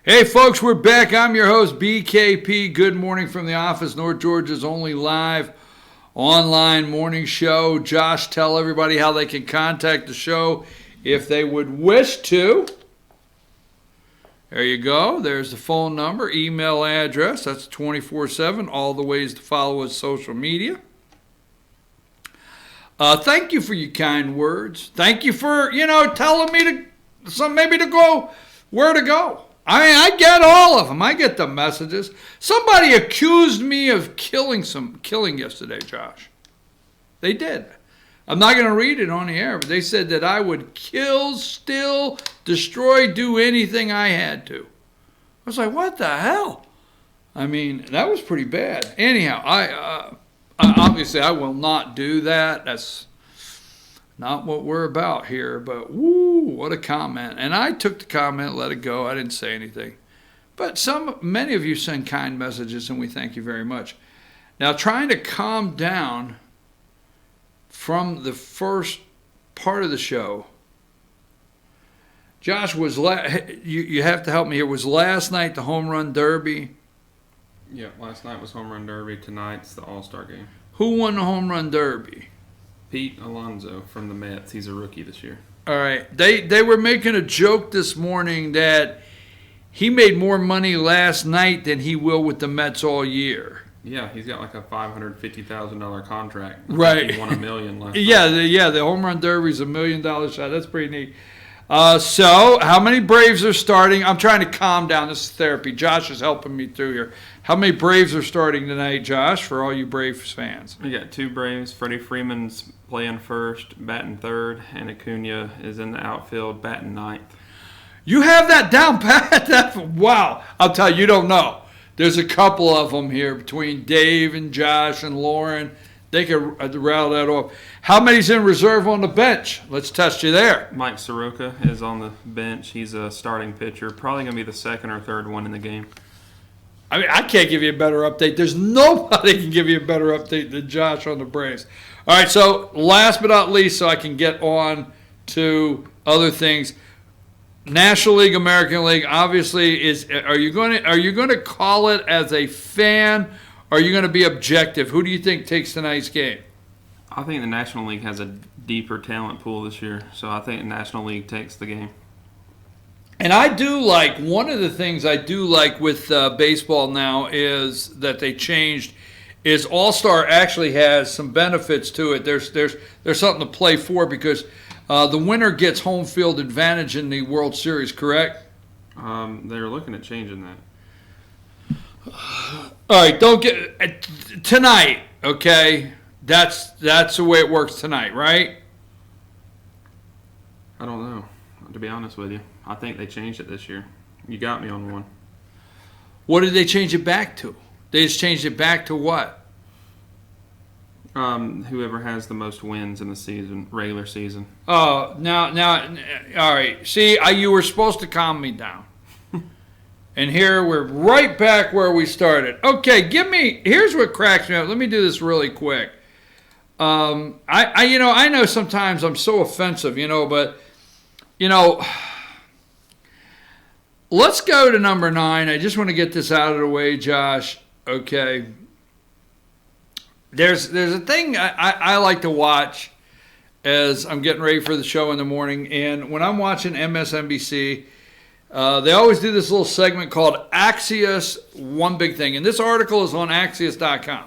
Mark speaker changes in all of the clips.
Speaker 1: Hey folks, we're back. I'm your host, BKP. Good morning from the office, North Georgia's only live online morning show. Josh, tell everybody how they can contact the show if they would wish to. There you go. There's the phone number, email address. That's 24/7. All the ways to follow us social media. Thank you for your kind words. Thank you for, telling me maybe to go, where to go. I get all of them. I get the messages. Somebody accused me of killing yesterday, Josh. They did. I'm not going to read it on the air, but they said that I would kill, steal, destroy, do anything I had to. I was like, what the hell? I mean, that was pretty bad. Anyhow, obviously I will not do that. That's not what we're about here, but woo, what a comment. And I took the comment, let it go. I didn't say anything. But many of you send kind messages, and we thank you very much. Now, trying to calm down from the first part of the show, Josh, you have to help me here. Was last night the home run derby?
Speaker 2: Yeah, last night was home run derby. Tonight's the All-Star game.
Speaker 1: Who won the home run derby?
Speaker 2: Pete Alonso from the Mets. He's a rookie this year.
Speaker 1: All right. They were making a joke this morning that he made more money last night than he will with the Mets all year.
Speaker 2: Yeah, he's got like a $550,000 contract.
Speaker 1: Right.
Speaker 2: He won $1 million last night.
Speaker 1: The home run derby's $1 million shot. That's pretty neat. So, how many Braves are starting? I'm trying to calm down. This is therapy. Josh is helping me through here. How many Braves are starting tonight, Josh, for all you Braves fans?
Speaker 2: We got 2 Braves. Freddie Freeman's playing first, batting third, and Acuna is in the outfield, batting ninth.
Speaker 1: You have that down pat? Wow. I'll tell you, you don't know. There's a couple of them here between Dave and Josh and Lauren. They could rattle that off. How many's in reserve on the bench? Let's test you there.
Speaker 2: Mike Soroka is on the bench. He's a starting pitcher. Probably going to be the second or third one in the game.
Speaker 1: I mean, I can't give you a better update. There's nobody can give you a better update than Josh on the Braves. All right, so last but not least, so I can get on to other things. National League, American League, obviously are you going to call it as a fan? Or are you going to be objective? Who do you think takes tonight's game?
Speaker 2: I think the National League has a deeper talent pool this year, so I think the National League takes the game.
Speaker 1: And I do like, one of the things I do like with baseball now is that they changed, is All-Star actually has some benefits to it. There's something to play for because the winner gets home field advantage in the World Series, correct?
Speaker 2: They're looking at changing that.
Speaker 1: All right, don't get tonight, okay? That's the way it works tonight, right?
Speaker 2: I don't know, to be honest with you. I think they changed it this year. You got me on one.
Speaker 1: What did they change it back to? They just changed it back to what?
Speaker 2: Whoever has the most wins in the season, regular season.
Speaker 1: Oh, now, all right. See, you were supposed to calm me down. And here we're right back where we started. Okay, here's what cracks me up. Let me do this really quick. I know sometimes I'm so offensive, but, let's go to number 9. I just want to get this out of the way, Josh. Okay. There's a thing I like to watch as I'm getting ready for the show in the morning. And when I'm watching MSNBC, they always do this little segment called Axios One Big Thing. And this article is on Axios.com.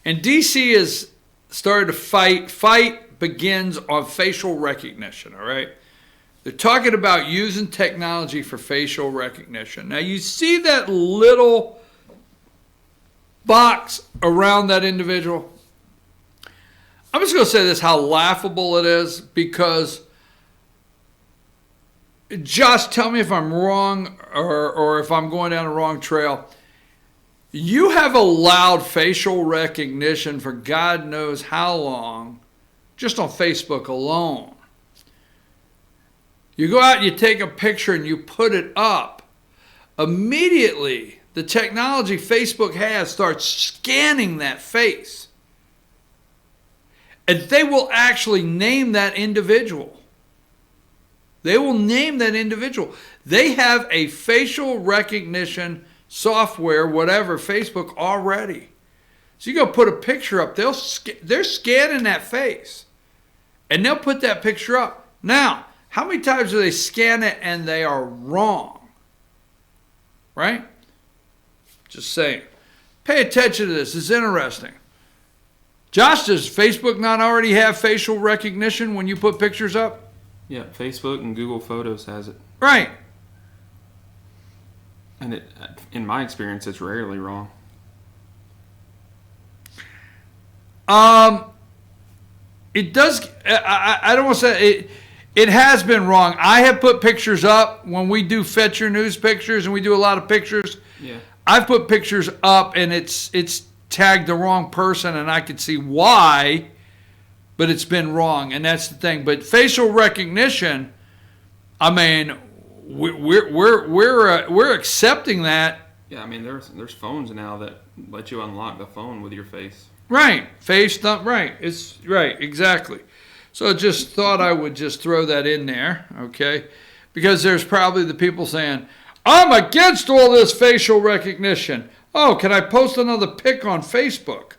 Speaker 1: And D.C. has started to fight. Fight begins on facial recognition, all right? They're talking about using technology for facial recognition. Now, you see that little box around that individual? I'm just going to say this, how laughable it is, because Josh, tell me if I'm wrong or if I'm going down the wrong trail. You have allowed facial recognition for God knows how long, just on Facebook alone. You go out and you take a picture and you put it up. Immediately, the technology Facebook has starts scanning that face. And they will actually name that individual. They will name that individual. They have a facial recognition software, whatever, Facebook already. So you go put a picture up, they're scanning that face, and they'll put that picture up. Now, how many times do they scan it and they are wrong? Right? Just saying. Pay attention to this. It's interesting. Josh, does Facebook not already have facial recognition when you put pictures up?
Speaker 2: Yeah, Facebook and Google Photos has it.
Speaker 1: Right.
Speaker 2: And in my experience, it's rarely wrong.
Speaker 1: It does. I don't want to say it. It has been wrong. I have put pictures up when we do Fetch Your News pictures, and we do a lot of pictures.
Speaker 2: Yeah.
Speaker 1: I've put pictures up, and it's tagged the wrong person, and I can see why, but it's been wrong, and that's the thing. But facial recognition, I mean, we're accepting that.
Speaker 2: Yeah, I mean, there's phones now that let you unlock the phone with your face.
Speaker 1: Right, face thumb. Right, it's right, exactly. So just thought I would just throw that in there, okay? Because there's probably the people saying, I'm against all this facial recognition. Oh, can I post another pic on Facebook?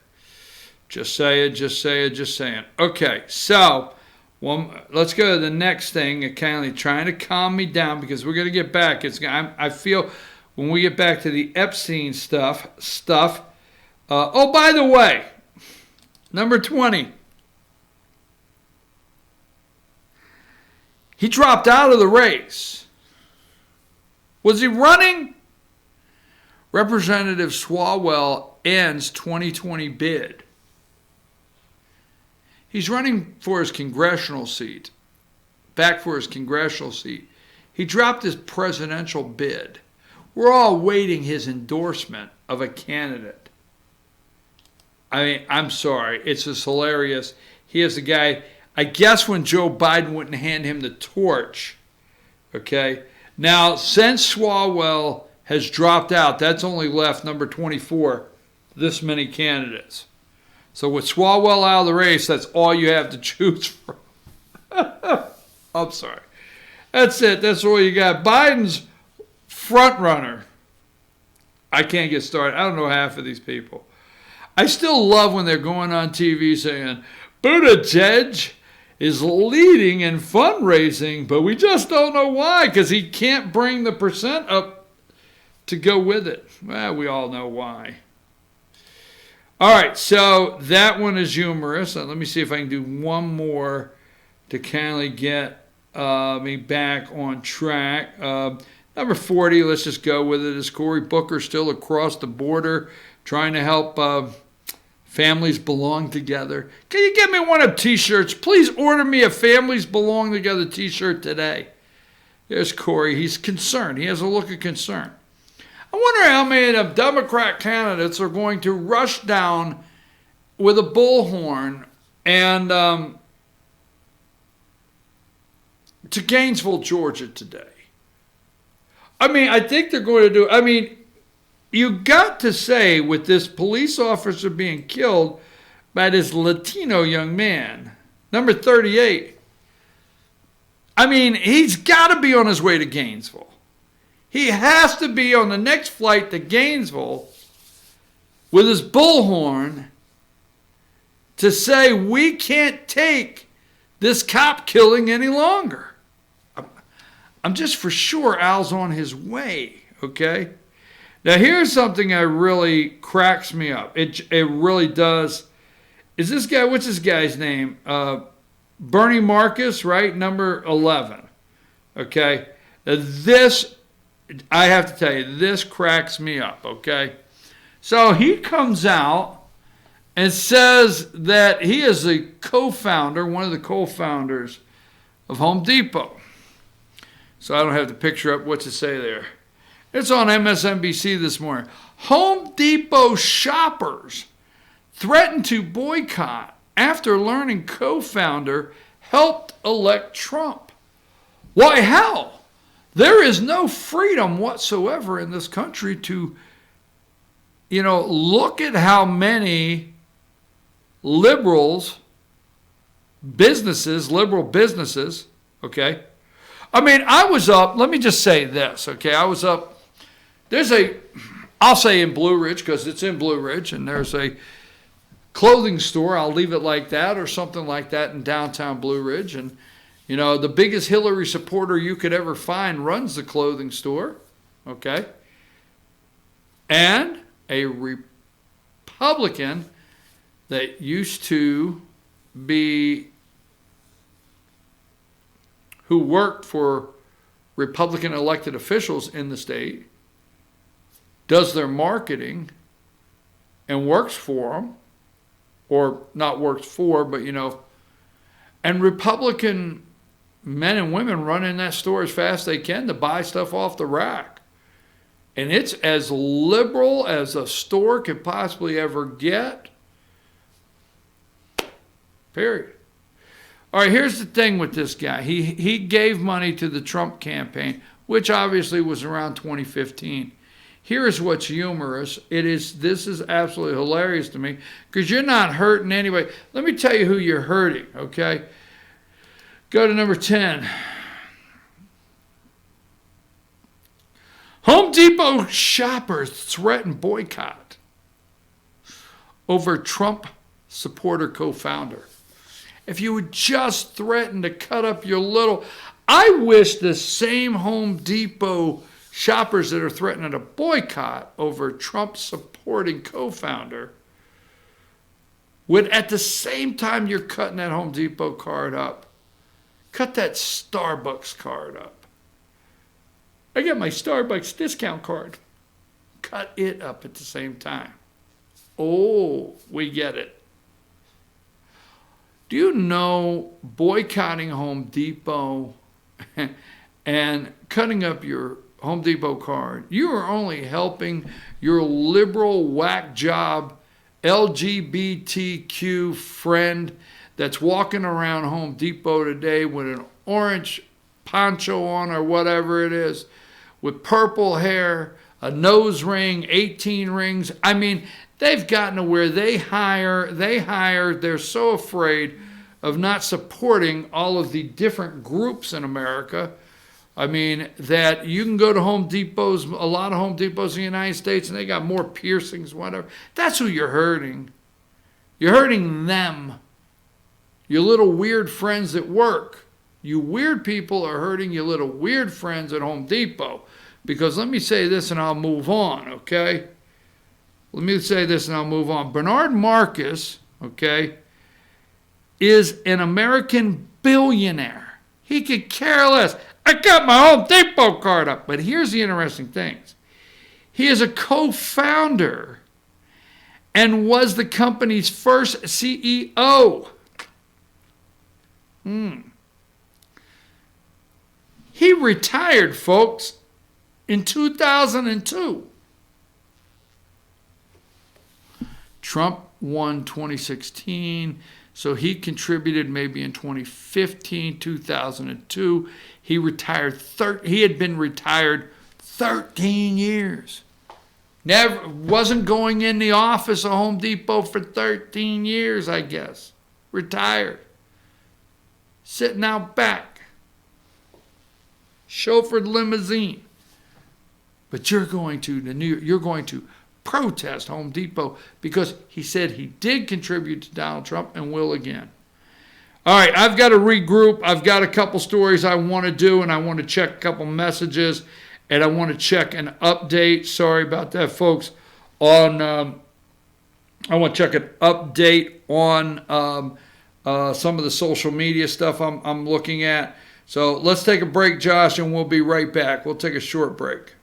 Speaker 1: Just saying. Okay, so let's go to the next thing. Kind of trying to calm me down because we're going to get back. I feel when we get back to the Epstein stuff. Oh, by the way, number 20. He dropped out of the race. Was he running? Representative Swalwell ends 2020 bid. He's running for his congressional seat. Back for his congressional seat. He dropped his presidential bid. We're all waiting his endorsement of a candidate. I mean, I'm sorry. It's just hilarious. He is the guy, I guess when Joe Biden wouldn't hand him the torch. Okay? Now, since Swalwell has dropped out, that's only left number 24, this many candidates. So with Swalwell out of the race, that's all you have to choose from. I'm sorry. That's it. That's all you got. Biden's front runner. I can't get started. I don't know half of these people. I still love when they're going on TV saying, Buttigieg is leading in fundraising, but we just don't know why, because he can't bring the percent up to go with it. Well, we all know why. All right, so that one is humorous. Let me see if I can do one more to kind of get me back on track. Number 40, let's just go with it. Is Cory Booker still across the border trying to help families belong together? Can you get me one of T-shirts? Please order me a Families Belong Together T-shirt today. There's Cory. He's concerned. He has a look of concern. I wonder how many of Democrat candidates are going to rush down with a bullhorn and to Gainesville, Georgia today. I mean, I think they're going to do, I mean, you got to say with this police officer being killed by this Latino young man, number 38, I mean, he's got to be on his way to Gainesville. He has to be on the next flight to Gainesville with his bullhorn to say we can't take this cop killing any longer. I'm just for sure Al's on his way, okay? Now here's something that really cracks me up. It really does. Is this guy, what's this guy's name? Bernie Marcus, right? Number 11, okay? This, I have to tell you, this cracks me up, okay? So he comes out and says that he is a co-founder, one of the co-founders of Home Depot. So I don't have the picture up. What's it say there? It's on MSNBC this morning. Home Depot shoppers threatened to boycott after learning co-founder helped elect Trump. Why, how? There is no freedom whatsoever in this country to, look at how many liberal businesses, okay, I mean, I was up, let me just say this, okay? I was up, I'll say in Blue Ridge because it's in Blue Ridge, and there's a clothing store, I'll leave it like that, or something like that in downtown Blue Ridge. And, you know, the biggest Hillary supporter you could ever find runs the clothing store, okay? And a Republican that used to be, who worked for Republican elected officials in the state, does their marketing and works for them, or not works for, but you know, and Republican men and women run in that store as fast as they can to buy stuff off the rack. And it's as liberal as a store could possibly ever get. Period. All right, here's the thing with this guy. He gave money to the Trump campaign, which obviously was around 2015. Here is what's humorous. This is absolutely hilarious to me because you're not hurting anyway. Let me tell you who you're hurting, okay? Go to number 10. Home Depot shoppers threaten boycott over Trump supporter co-founder. If you would just threaten to cut up your little... I wish the same Home Depot shoppers that are threatening a boycott over Trump supporting co-founder would, at the same time you're cutting that Home Depot card up, cut that Starbucks card up. I got my Starbucks discount card. Cut it up at the same time. Oh, we get it. Do you know boycotting Home Depot and cutting up your Home Depot card, you are only helping your liberal whack job LGBTQ friend that's walking around Home Depot today with an orange poncho on or whatever it is, with purple hair, a nose ring, 18 rings. I mean, they've gotten to where they're so afraid of not supporting all of the different groups in America. I mean, that you can go to Home Depots, a lot of Home Depots in the United States, and they got more piercings, whatever. That's who you're hurting. You're hurting them. Your little weird friends at work. You weird people are hurting your little weird friends at Home Depot. Because let me say this and I'll move on, okay? Let me say this and I'll move on. Bernard Marcus, okay, is an American billionaire. He could care less. I got my Home Depot card up. But here's the interesting things. He is a co-founder and was the company's first CEO. He retired, folks, in 2002. Trump won 2016, so he contributed maybe in 2015, 2002. He retired. He had been retired 13 years. Never wasn't going in the office of Home Depot for 13 years, I guess. Retired. Sitting out back. Chauffeured limousine. But you're going to protest Home Depot because he said he did contribute to Donald Trump and will again. All right, I've got to regroup. I've got a couple stories I want to do, and I want to check a couple messages, and I want to check an update. Sorry about that, folks. I want to check an update on some of the social media stuff I'm looking at. So let's take a break, Josh, and we'll be right back. We'll take a short break.